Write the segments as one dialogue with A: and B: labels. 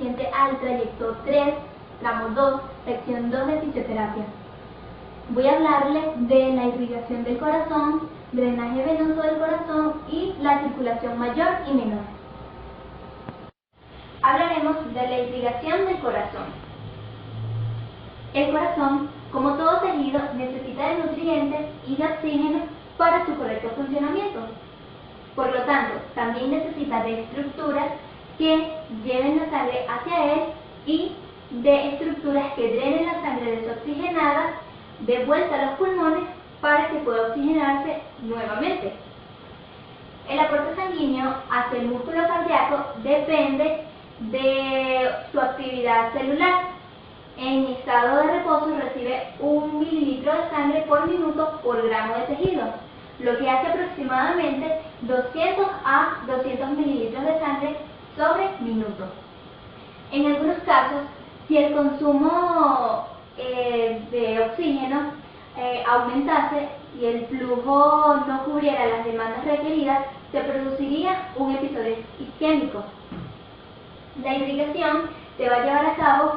A: perteneciente al trayecto 3, tramo 2, sección 2 de fisioterapia. Voy a hablarles de la irrigación del corazón, drenaje venoso del corazón y la circulación mayor y menor. Hablaremos de la irrigación del corazón. El corazón, como todo tejido, necesita de nutrientes y de oxígeno para su correcto funcionamiento. Por lo tanto, también necesita de estructuras que lleven la sangre hacia él y de estructuras que drenen la sangre desoxigenada de vuelta a los pulmones para que pueda oxigenarse nuevamente. El aporte sanguíneo hacia el músculo cardíaco depende de su actividad celular. En estado de reposo recibe 1 mililitro de sangre por minuto por gramo de tejido, lo que hace aproximadamente 200 a 200 mililitros de sangre sobre minuto. En algunos casos, si el consumo de oxígeno aumentase y el flujo no cubriera las demandas requeridas, se produciría un episodio isquémico. La irrigación se va a llevar a cabo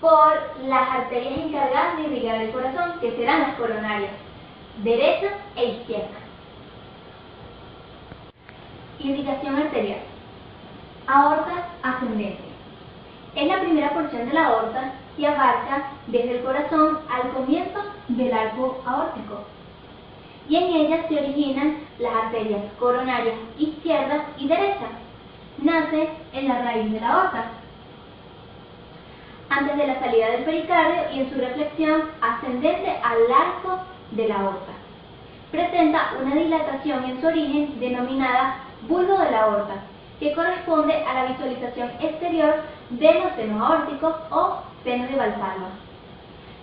A: por las arterias encargadas de irrigar el corazón, que serán las coronarias, derecha e izquierda. Irrigación arterial. Aorta ascendente. Es la primera porción de la aorta que abarca desde el corazón al comienzo del arco aórtico. Y en ella se originan las arterias coronarias izquierda y derecha. Nace en la raíz de la aorta, antes de la salida del pericardio y en su reflexión ascendente al arco de la aorta. Presenta una dilatación en su origen denominada bulbo de la aorta, que corresponde a la visualización exterior de los senos aórticos o seno de Valsalva,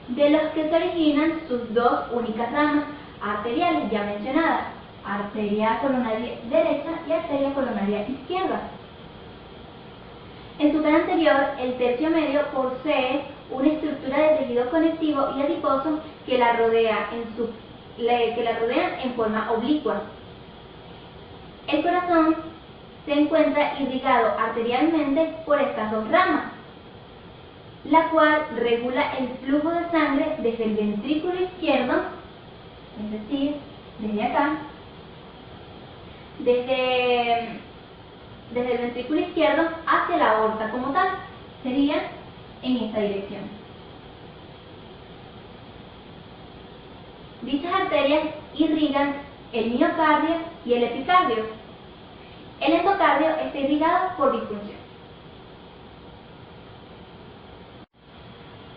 A: de los que se originan sus dos únicas ramas arteriales ya mencionadas, arteria coronaria derecha y arteria coronaria izquierda. En su cara anterior, el tercio medio posee una estructura de tejido conectivo y adiposo que la rodean en forma oblicua. El corazón se encuentra irrigado arterialmente por estas dos ramas, la cual regula el flujo de sangre desde el ventrículo izquierdo, es decir, desde acá, desde el ventrículo izquierdo hacia la aorta como tal, sería en esta dirección. Dichas arterias irrigan el miocardio y el epicardio. El endocardio está irrigado por disfunción.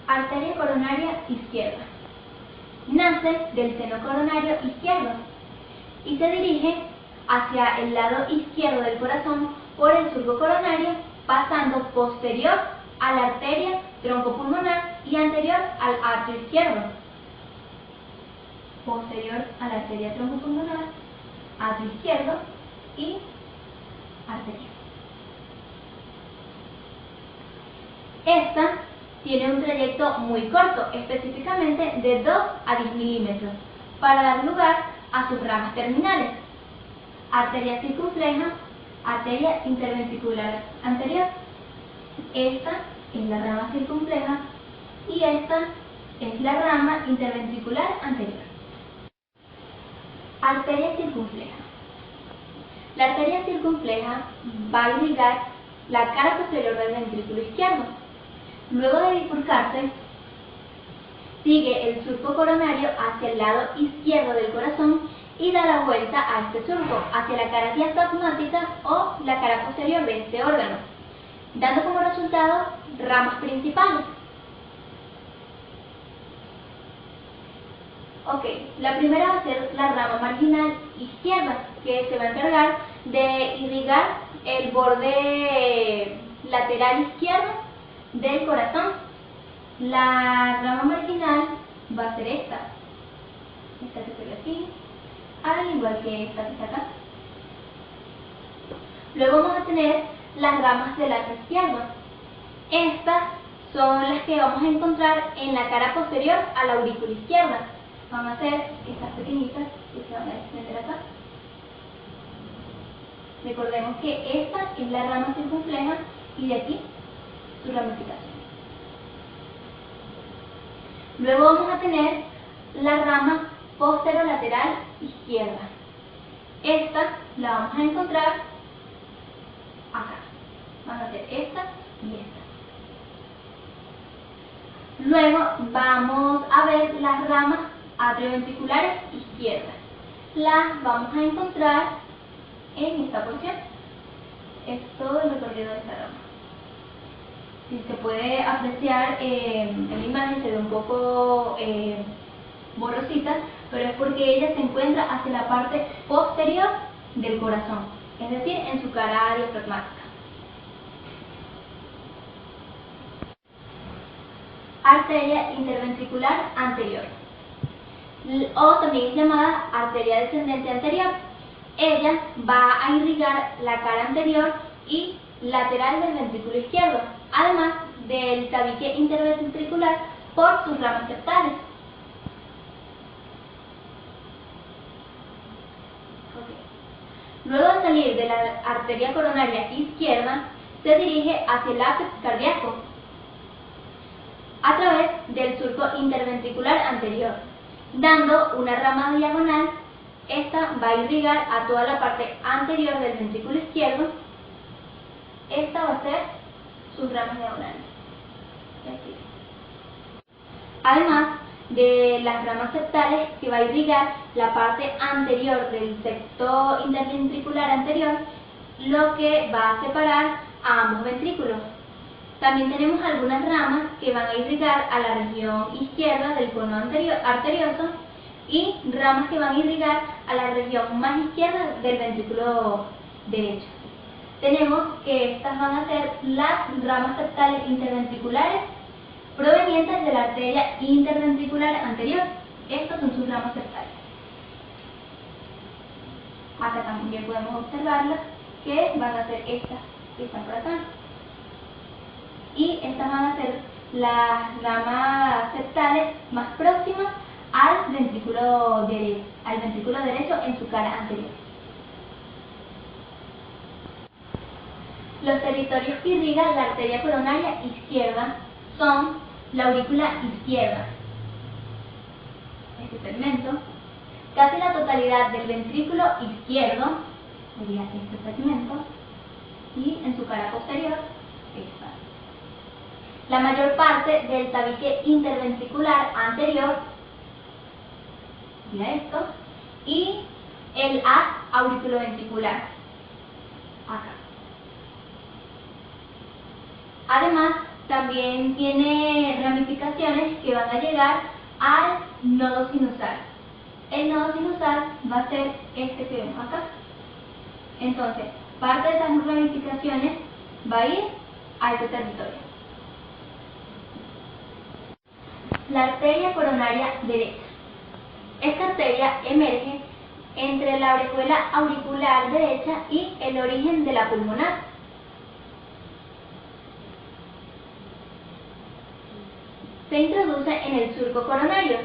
A: Arteria coronaria izquierda. Nace del seno coronario izquierdo y se dirige hacia el lado izquierdo del corazón por el surco coronario, pasando posterior a la arteria troncopulmonar y anterior al atrio izquierdo. Posterior a la arteria troncopulmonar, atrio izquierdo y arteria. Esta tiene un trayecto muy corto, específicamente de 2 a 10 milímetros, para dar lugar a sus ramas terminales. Arteria circunfleja, arteria interventricular anterior. Esta es la rama circunfleja y esta es la rama interventricular anterior. Arteria circunfleja. La arteria circunfleja va a irrigar la cara posterior del ventrículo izquierdo. Luego de bifurcarse, sigue el surco coronario hacia el lado izquierdo del corazón y da la vuelta a este surco hacia la cara diafragmática o la cara posterior de este órgano, dando como resultado ramas principales. Ok, la primera va a ser la rama marginal izquierda, que se va a encargar de irrigar el borde lateral izquierdo del corazón. La rama marginal va a ser esta que se ve así, al igual que esta que está acá. Luego vamos a tener las ramas del atrio izquierdo. Estas son las que vamos a encontrar en la cara posterior a la aurícula izquierda. Van a ser estas pequeñitas que se van a extender acá. Recordemos que esta es la rama circunfleja y de aquí su ramificación. Luego vamos a tener la rama posterolateral izquierda. Esta la vamos a encontrar acá. Van a ser esta y esta. Luego vamos a ver las ramas atrioventriculares izquierdas. Las vamos a encontrar en esta porción. Es todo el recorrido de esta rama. Si se puede apreciar en la imagen, se ve un poco borrosita, pero es porque ella se encuentra hacia la parte posterior del corazón, es decir, en su cara diafragmática. Arteria interventricular anterior, o también es llamada arteria descendente anterior. Ella va a irrigar la cara anterior y lateral del ventrículo izquierdo, además del tabique interventricular por sus ramas septales. Luego de salir de la arteria coronaria izquierda, se dirige hacia el ápex cardíaco a través del surco interventricular anterior, dando una rama diagonal. Esta va a irrigar a toda la parte anterior del ventrículo izquierdo. Esta va a ser sus ramas diagonales. Además de las ramas septales, que va a irrigar la parte anterior del septo interventricular anterior, lo que va a separar a ambos ventrículos. También tenemos algunas ramas que van a irrigar a la región izquierda del cono arterioso y ramas que van a irrigar a la región más izquierda del ventrículo derecho. Tenemos que estas van a ser las ramas septales interventriculares provenientes de la arteria interventricular anterior. Estas son sus ramas septales. Acá también podemos observarlas, que van a ser estas que están por acá. Y estas van a ser las ramas septales más próximas al ventrículo derecho en su cara anterior. Los territorios que irrigan la arteria coronaria izquierda son la aurícula izquierda, este segmento, casi la totalidad del ventrículo izquierdo, sería este segmento, y en su cara posterior, esta. La mayor parte del tabique interventricular anterior, sería esto, y el haz auriculoventricular, acá. Además, también tiene ramificaciones que van a llegar al nodo sinusal. El nodo sinusal va a ser este que vemos acá. Entonces, parte de esas ramificaciones va a ir a este territorio. La arteria coronaria derecha. Esta arteria emerge entre la orejuela auricular derecha y el origen de la pulmonar. Se introduce en el surco coronario.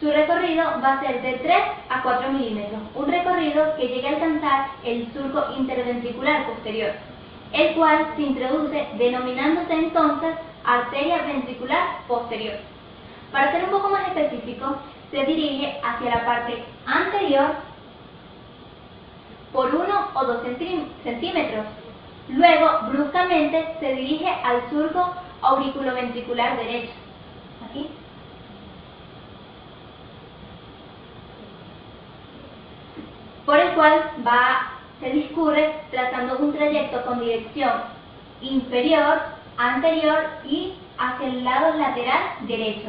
A: Su recorrido va a ser de 3 a 4 milímetros, un recorrido que llega a alcanzar el surco interventricular posterior, el cual se introduce denominándose entonces arteria ventricular posterior. Para ser un poco más específico, se dirige hacia la parte anterior por 1 o 2 centímetros. Luego, bruscamente, se dirige al surco auriculoventricular derecho, aquí, por el cual se discurre trazando un trayecto con dirección inferior, anterior y hacia el lado lateral derecho.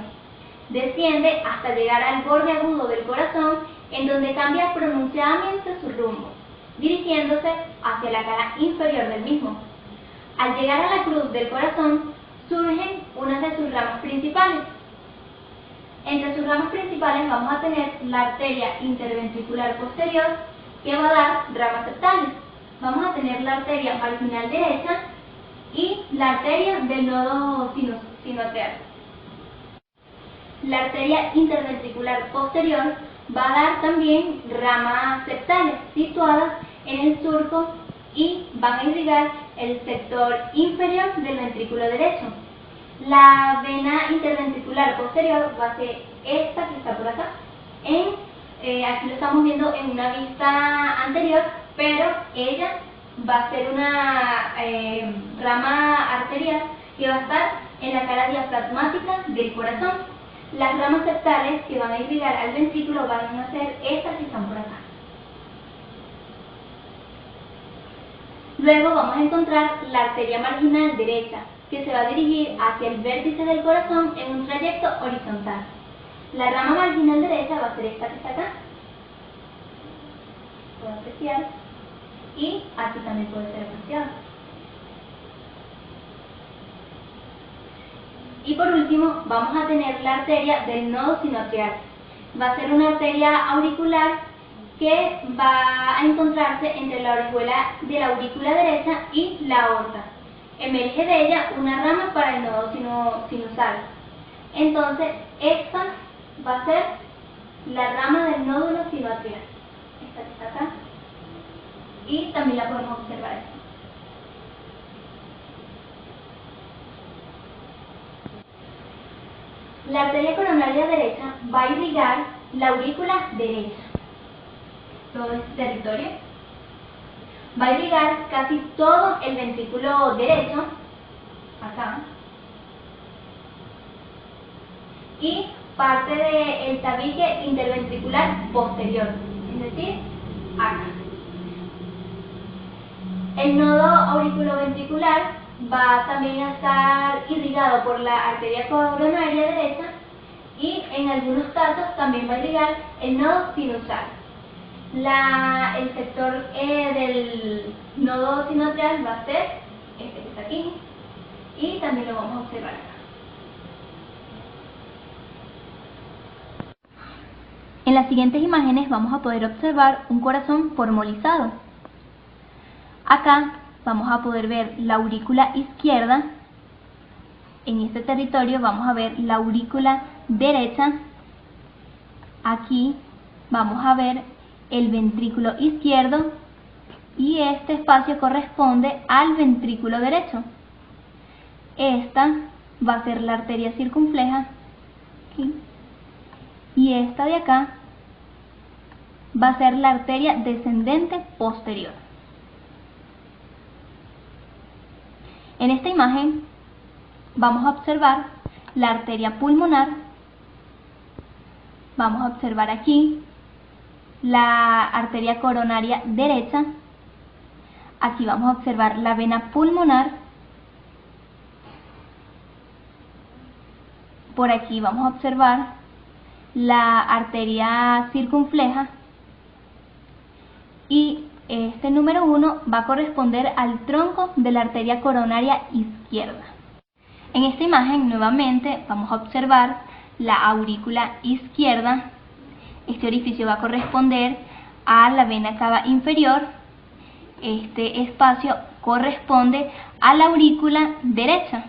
A: Desciende hasta llegar al borde agudo del corazón, en donde cambia pronunciadamente su rumbo, dirigiéndose hacia la cara inferior del mismo. Al llegar a la cruz del corazón, surgen unas de sus ramas principales. Entre sus ramas principales vamos a tener la arteria interventricular posterior, que va a dar ramas septales. Vamos a tener la arteria marginal derecha y la arteria del nodo sinoatrial. La arteria interventricular posterior va a dar también ramas septales situadas en el surco y van a irrigar el sector inferior del ventrículo derecho. La vena interventricular posterior va a ser esta que está por acá. Aquí lo estamos viendo en una vista anterior, pero ella va a ser una rama arterial que va a estar en la cara diafragmática del corazón. Las ramas septales que van a irrigar al ventrículo van a ser estas que están por acá. Luego vamos a encontrar la arteria marginal derecha, que se va a dirigir hacia el vértice del corazón en un trayecto horizontal. La rama marginal derecha va a ser esta que está acá. Puedo apreciar. Y aquí también puede ser apreciado. Y por último, vamos a tener la arteria del nodo sinoatrial. Va a ser una arteria auricular que va a encontrarse entre la orejuela de la aurícula derecha y la aorta. Emerge de ella una rama para el nodo sinusal. Entonces, esta va a ser la rama del nódulo sinoatrial. Esta que está acá. Y también la podemos observar aquí. La arteria coronaria derecha va a irrigar la aurícula derecha. Todo este territorio va a irrigar casi todo el ventrículo derecho, acá, y parte del tabique interventricular posterior, es decir, acá. El nodo auriculoventricular va también a estar irrigado por la arteria coronaria derecha y en algunos casos también va a irrigar el nodo sinusal. El sector del nodo sinoatrial va a ser este que está aquí y también lo vamos a observar acá. En las siguientes imágenes vamos a poder observar un corazón formolizado. Acá vamos a poder ver la aurícula izquierda. En este territorio vamos a ver la aurícula derecha. Aquí vamos a ver el ventrículo izquierdo y este espacio corresponde al ventrículo derecho. Esta va a ser la arteria circunfleja aquí, y esta de acá va a ser la arteria descendente posterior. En esta imagen vamos a observar la arteria pulmonar. Vamos a observar aquí la arteria coronaria derecha. Aquí vamos a observar la vena pulmonar. Por aquí vamos a observar la arteria circunfleja. Y este número 1 va a corresponder al tronco de la arteria coronaria izquierda. En esta imagen nuevamente vamos a observar la aurícula izquierda. Este orificio va a corresponder a la vena cava inferior. Este espacio corresponde a la aurícula derecha.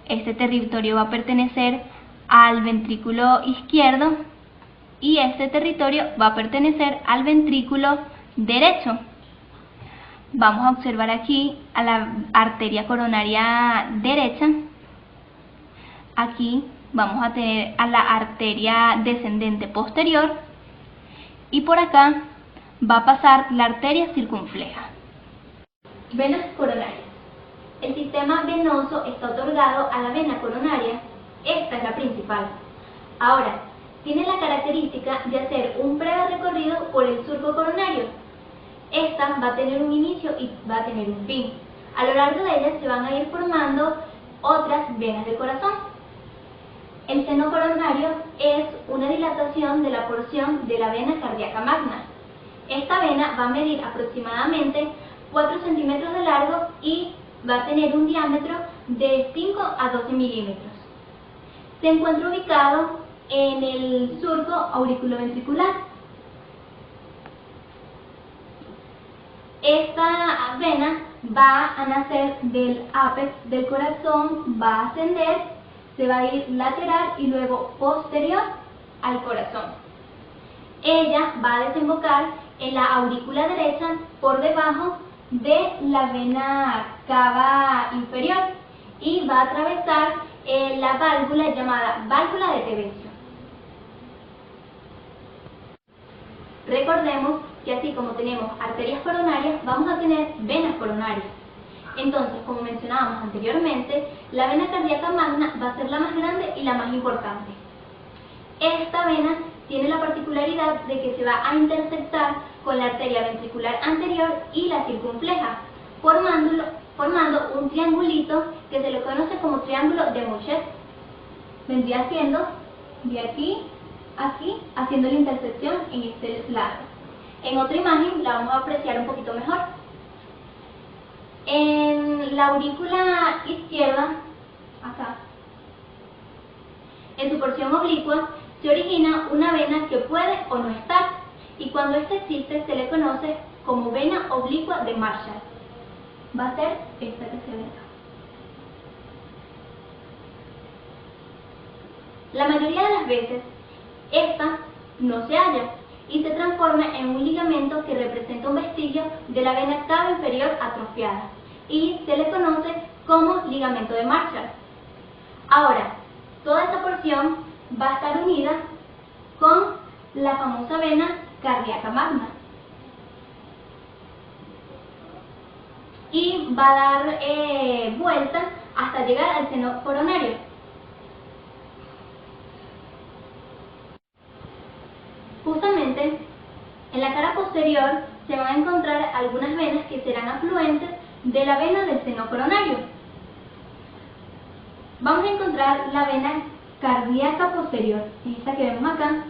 A: Este territorio va a pertenecer al ventrículo izquierdo y este territorio va a pertenecer al ventrículo derecho. Vamos a observar aquí a la arteria coronaria derecha. Aquí vamos a tener a la arteria descendente posterior y por acá va a pasar la arteria circunfleja. Venas coronarias. El sistema venoso está otorgado a la vena coronaria. Esta es la principal. Ahora, tiene la característica de hacer un breve recorrido por el surco coronario. Esta va a tener un inicio y va a tener un fin. A lo largo de ella se van a ir formando otras venas del corazón. El seno coronario es una dilatación de la porción de la vena cardíaca magna. Esta vena va a medir aproximadamente 4 centímetros de largo y va a tener un diámetro de 5 a 12 milímetros. Se encuentra ubicado en el surco auriculoventricular. Esta vena va a nacer del ápex del corazón, va a ascender, se va a ir lateral y luego posterior al corazón. Ella va a desembocar en la aurícula derecha por debajo de la vena cava inferior y va a atravesar la válvula llamada válvula de Tebecio. Recordemos que así como tenemos arterias coronarias, vamos a tener venas coronarias. Entonces, como mencionábamos anteriormente, la vena cardíaca magna va a ser la más grande y la más importante. Esta vena tiene la particularidad de que se va a intersectar con la arteria ventricular anterior y la circunfleja, formando un triangulito que se le conoce como triángulo de Mouchet. Vendría siendo de aquí a aquí, haciendo la intersección en este lado. En otra imagen la vamos a apreciar un poquito mejor. En la aurícula izquierda, acá, en su porción oblicua, se origina una vena que puede o no estar, y cuando esta existe se le conoce como vena oblicua de Marshall. Va a ser esta que se ve acá. La mayoría de las veces, esta no se halla y se transforma en un ligamento que representa un vestigio de la vena cava inferior atrofiada y se le conoce como ligamento de Marshall. Ahora, toda esta porción va a estar unida con la famosa vena cardíaca magna y va a dar vuelta hasta llegar al seno coronario. Justamente en la cara posterior se van a encontrar algunas venas que serán afluentes de la vena del seno coronario. Vamos a encontrar la vena cardíaca posterior, esta que vemos acá,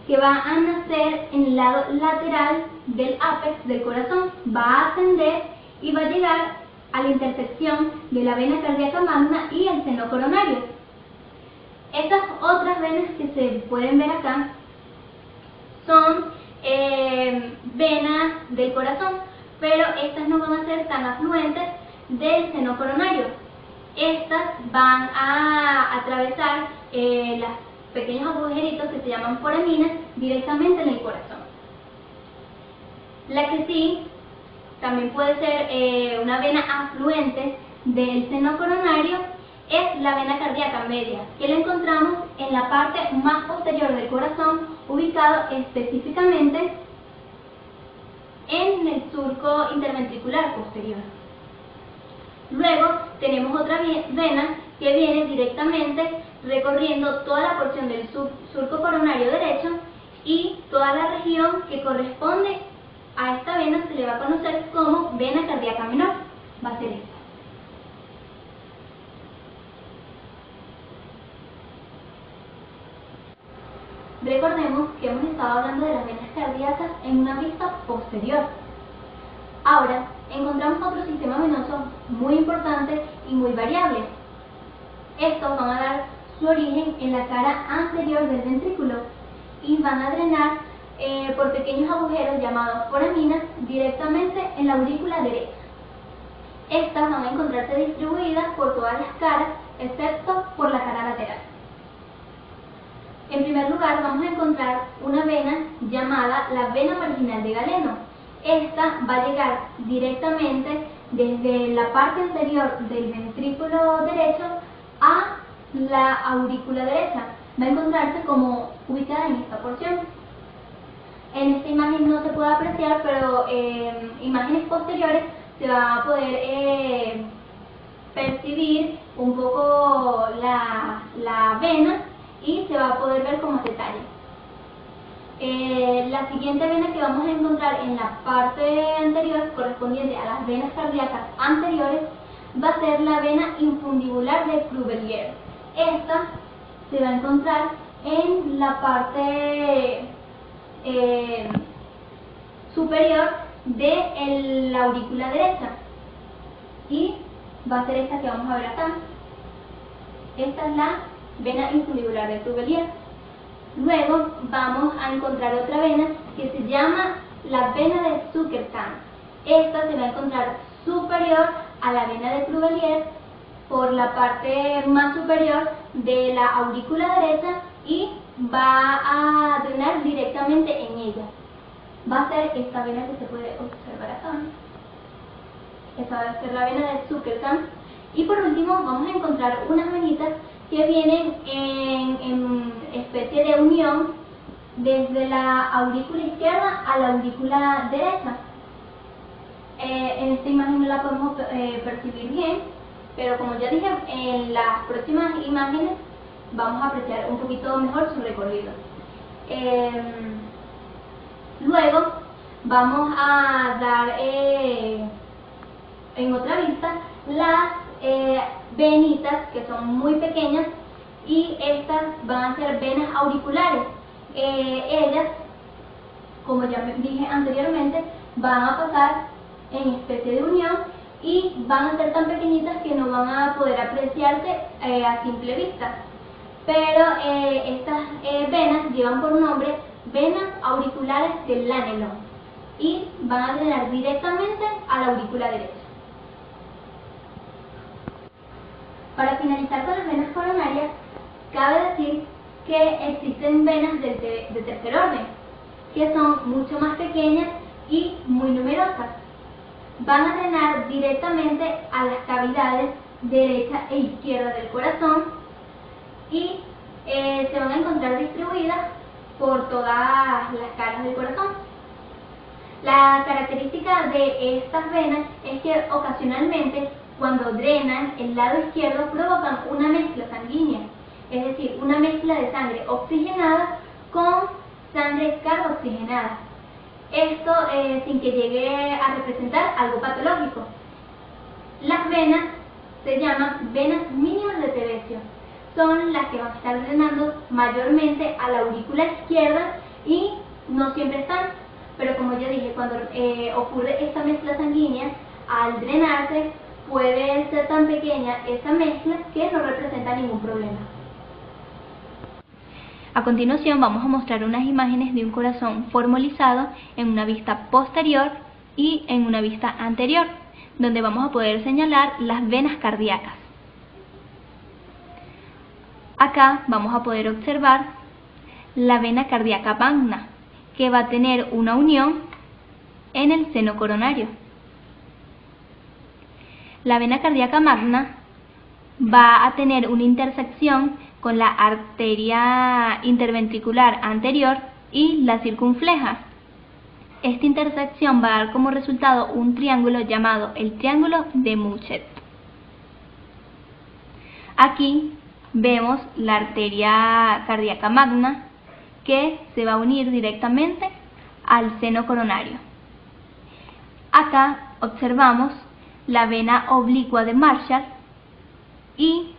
A: que va a nacer en el lado lateral del ápex del corazón, va a ascender y va a llegar a la intersección de la vena cardíaca magna y el seno coronario. Estas otras venas que se pueden ver acá son venas del corazón, pero estas no van a ser tan afluentes del seno coronario. Estas van a atravesar los pequeños agujeritos que se llaman foraminas directamente en el corazón. La que sí también puede ser una vena afluente del seno coronario es la vena cardíaca media, que la encontramos en la parte más posterior del corazón, ubicado específicamente en el surco interventricular posterior. Luego tenemos otra vena que viene directamente recorriendo toda la porción del surco coronario derecho y toda la región que corresponde a esta vena se le va a conocer como vena cardíaca menor. Va a ser esta. Recordemos que hemos estado hablando de las venas cardíacas en una vista posterior. Ahora encontramos otro sistema venoso muy importante y muy variable. Estos van a dar su origen en la cara anterior del ventrículo y van a drenar por pequeños agujeros llamados foraminas directamente en la aurícula derecha. Estas van a encontrarse distribuidas por todas las caras excepto por la cara lateral. En primer lugar vamos a encontrar una vena llamada la vena marginal de Galeno. Esta va a llegar directamente desde la parte anterior del ventrículo derecho a la aurícula derecha. Va a encontrarse como ubicada en esta porción. En esta imagen no se puede apreciar, pero en imágenes posteriores se va a poder percibir un poco la vena y se va a poder ver como detalle. La siguiente vena que vamos a encontrar en la parte anterior, correspondiente a las venas cardíacas anteriores, va a ser la vena infundibular de Crubelier. Esta se va a encontrar en la parte superior de la aurícula derecha y va a ser esta que vamos a ver acá. Esta es la vena infundibular de Crubelier. Luego vamos a encontrar otra vena que se llama la vena de Zuckertag. Esta se va a encontrar superior a la vena de Crubelier por la parte más superior de la aurícula derecha y va a drenar directamente en ella. Va a ser esta vena que se puede observar acá. esa va a ser la vena de Zuckerkamp. Y por último vamos a encontrar unas venitas que vienen en especie de unión desde la aurícula izquierda a la aurícula derecha. En esta imagen no la podemos percibir bien, pero como ya dije, en las próximas imágenes vamos a apreciar un poquito mejor su recorrido. Luego vamos a dar en otra vista las venitas, que son muy pequeñas, y estas van a ser venas auriculares. Ellas, como ya dije anteriormente, van a pasar en especie de unión y van a ser tan pequeñitas que no van a poder apreciarse a simple vista. Pero estas venas llevan por nombre venas auriculares del Lanelón y van a drenar directamente a la aurícula derecha. Para finalizar con las venas coronarias, cabe decir que existen venas de tercer orden, que son mucho más pequeñas y muy numerosas. Van a drenar directamente a las cavidades derecha e izquierda del corazón y se van a encontrar distribuidas por todas las caras del corazón. La característica de estas venas es que ocasionalmente, cuando drenan el lado izquierdo, provocan una mezcla sanguínea, es decir, una mezcla de sangre oxigenada con sangre carboxigenada. Esto sin que llegue a representar algo patológico. Las venas se llaman venas mínimas de Tebecio. Son las que van a estar drenando mayormente a la aurícula izquierda y no siempre están, pero como ya dije, cuando ocurre esta mezcla sanguínea, al drenarse puede ser tan pequeña esa mezcla que no representa ningún problema. A continuación vamos a mostrar unas imágenes de un corazón formalizado en una vista posterior y en una vista anterior, donde vamos a poder señalar las venas cardíacas. Acá vamos a poder observar la vena cardíaca magna, que va a tener una unión en el seno coronario. La vena cardíaca magna va a tener una intersección con la arteria interventricular anterior y la circunfleja. Esta intersección va a dar como resultado un triángulo llamado el triángulo de Mouchet. Aquí vemos la arteria cardíaca magna que se va a unir directamente al seno coronario. Acá observamos la vena oblicua de Marshall y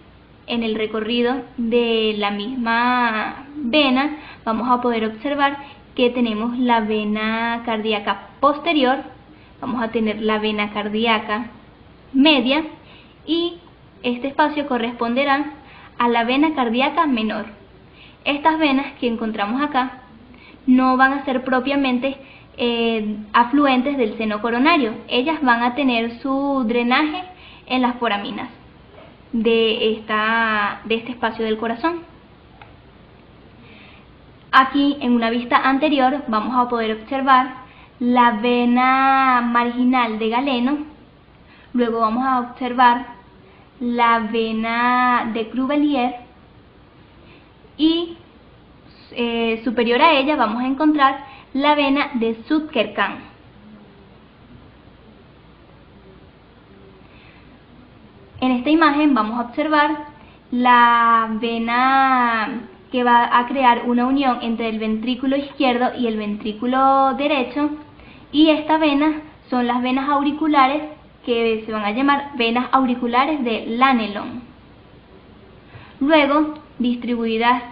A: en el recorrido de la misma vena vamos a poder observar que tenemos la vena cardíaca posterior, vamos a tener la vena cardíaca media y este espacio corresponderá a la vena cardíaca menor. Estas venas que encontramos acá no van a ser propiamente afluentes del seno coronario, ellas van a tener su drenaje en las foraminas de este espacio del corazón. Aquí en una vista anterior vamos a poder observar la vena marginal de Galeno, luego vamos a observar la vena de Crubelier y superior a ella vamos a encontrar la vena de Zuckerkamp. En esta imagen vamos a observar la vena que va a crear una unión entre el ventrículo izquierdo y el ventrículo derecho, y esta vena son las venas auriculares que se van a llamar venas auriculares de Lanelón. Luego, distribuidas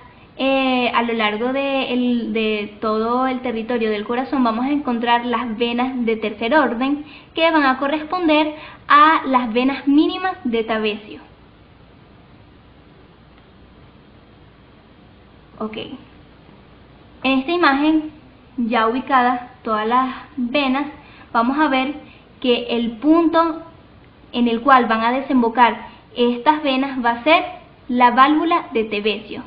A: a lo largo de todo el territorio del corazón, vamos a encontrar las venas de tercer orden que van a corresponder a las venas mínimas de Tabecio. Ok. En esta imagen, ya ubicadas todas las venas, vamos a ver que el punto en el cual van a desembocar estas venas va a ser la válvula de Tebecio,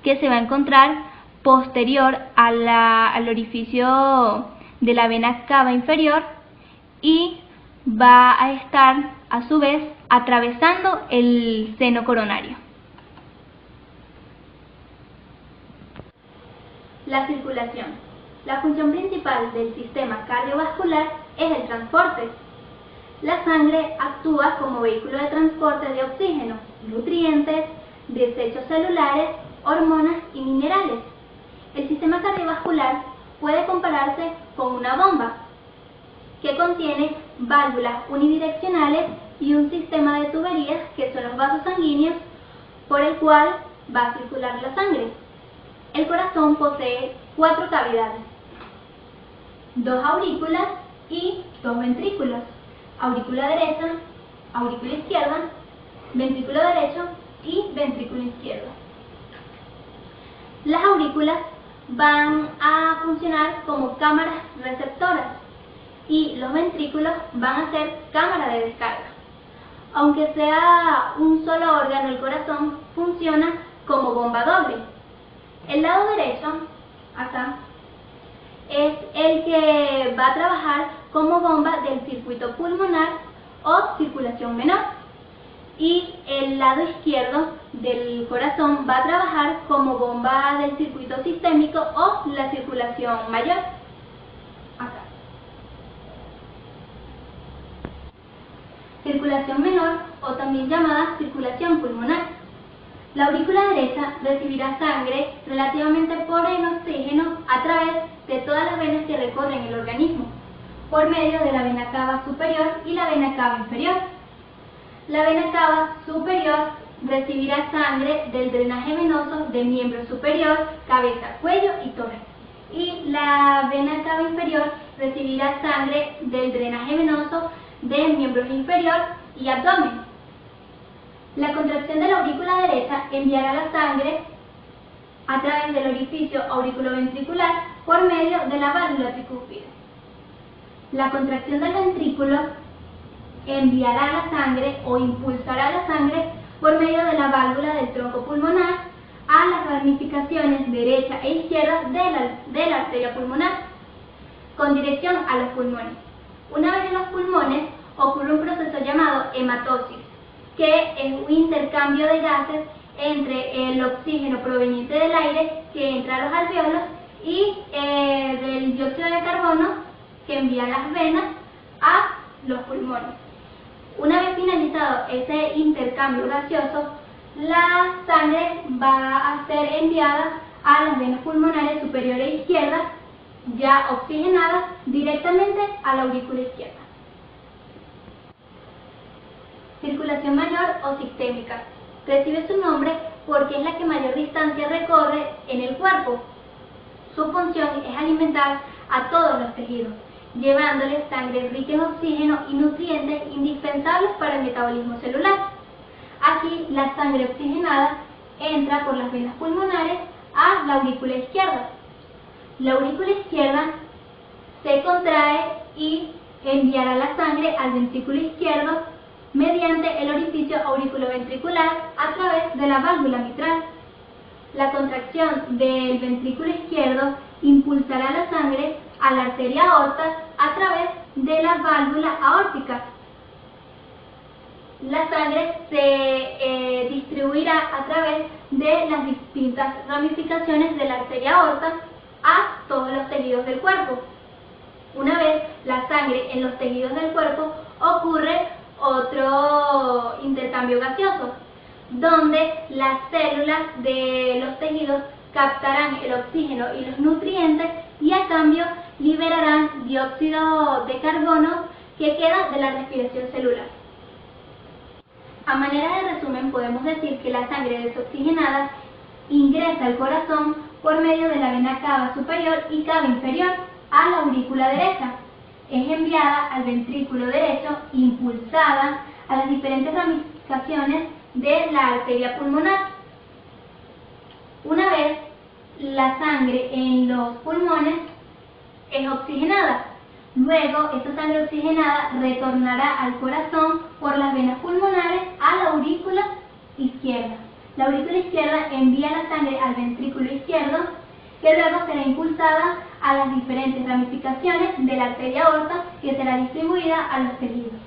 A: que se va a encontrar posterior al orificio de la vena cava inferior y va a estar a su vez atravesando el seno coronario. La circulación. La función principal del sistema cardiovascular es el transporte. La sangre actúa como vehículo de transporte de oxígeno, nutrientes, desechos celulares, hormonas y minerales. El sistema cardiovascular puede compararse con una bomba que contiene válvulas unidireccionales y un sistema de tuberías que son los vasos sanguíneos por el cual va a circular la sangre. El corazón posee 4 cavidades, 2 aurículas y 2 ventrículos: aurícula derecha, aurícula izquierda, ventrículo derecho y ventrículo izquierdo. Las aurículas van a funcionar como cámaras receptoras y los ventrículos van a ser cámara de descarga. Aunque sea un solo órgano, el corazón funciona como bomba doble. El lado derecho, acá, es el que va a trabajar como bomba del circuito pulmonar o circulación menor, y el lado izquierdo del corazón va a trabajar como bomba del circuito sistémico o la circulación mayor. Acá. Circulación menor, o también llamada circulación pulmonar. La aurícula derecha recibirá sangre relativamente pobre en oxígeno a través de todas las venas que recorren el organismo, por medio de la vena cava superior y la vena cava inferior. La vena cava superior recibirá sangre del drenaje venoso del miembro superior, cabeza, cuello y tórax. Y la vena cava inferior recibirá sangre del drenaje venoso del miembro inferior y abdomen. La contracción de la aurícula derecha enviará la sangre a través del orificio auriculoventricular por medio de la válvula tricúspide. La contracción del ventrículo enviará la sangre o impulsará la sangre por medio de la válvula del tronco pulmonar a las ramificaciones derecha e izquierda de la arteria pulmonar, con dirección a los pulmones. Una vez en los pulmones ocurre un proceso llamado hematosis, que es un intercambio de gases entre el oxígeno proveniente del aire que entra a los alvéolos y del dióxido de carbono que envía las venas a los pulmones. Una vez finalizado ese intercambio gaseoso, la sangre va a ser enviada a las venas pulmonares superior e izquierda, ya oxigenadas, directamente a la aurícula izquierda. Circulación mayor o sistémica. Recibe su nombre porque es la que mayor distancia recorre en el cuerpo. Su función es alimentar a todos los tejidos, llevándoles sangre rica en oxígeno y nutrientes indispensables para el metabolismo celular. Aquí la sangre oxigenada entra por las venas pulmonares a la aurícula izquierda. La aurícula izquierda se contrae y enviará la sangre al ventrículo izquierdo mediante el orificio auriculoventricular a través de la válvula mitral. La contracción del ventrículo izquierdo impulsará la sangre a la arteria aorta a través de la válvula aórtica. La sangre se distribuirá a través de las distintas ramificaciones de la arteria aorta a todos los tejidos del cuerpo. Una vez la sangre en los tejidos del cuerpo, ocurre otro intercambio gaseoso, donde las células de los tejidos captarán el oxígeno y los nutrientes y a cambio liberarán dióxido de carbono que queda de la respiración celular. A manera de resumen, podemos decir que la sangre desoxigenada ingresa al corazón por medio de la vena cava superior y cava inferior a la aurícula derecha. Es enviada al ventrículo derecho, impulsada a las diferentes ramificaciones de la arteria pulmonar. Una vez la sangre en los pulmones es oxigenada, luego esta sangre oxigenada retornará al corazón por las venas pulmonares a la aurícula izquierda. La aurícula izquierda envía la sangre al ventrículo izquierdo, que luego será impulsada a las diferentes ramificaciones de la arteria aorta que será distribuida a los tejidos.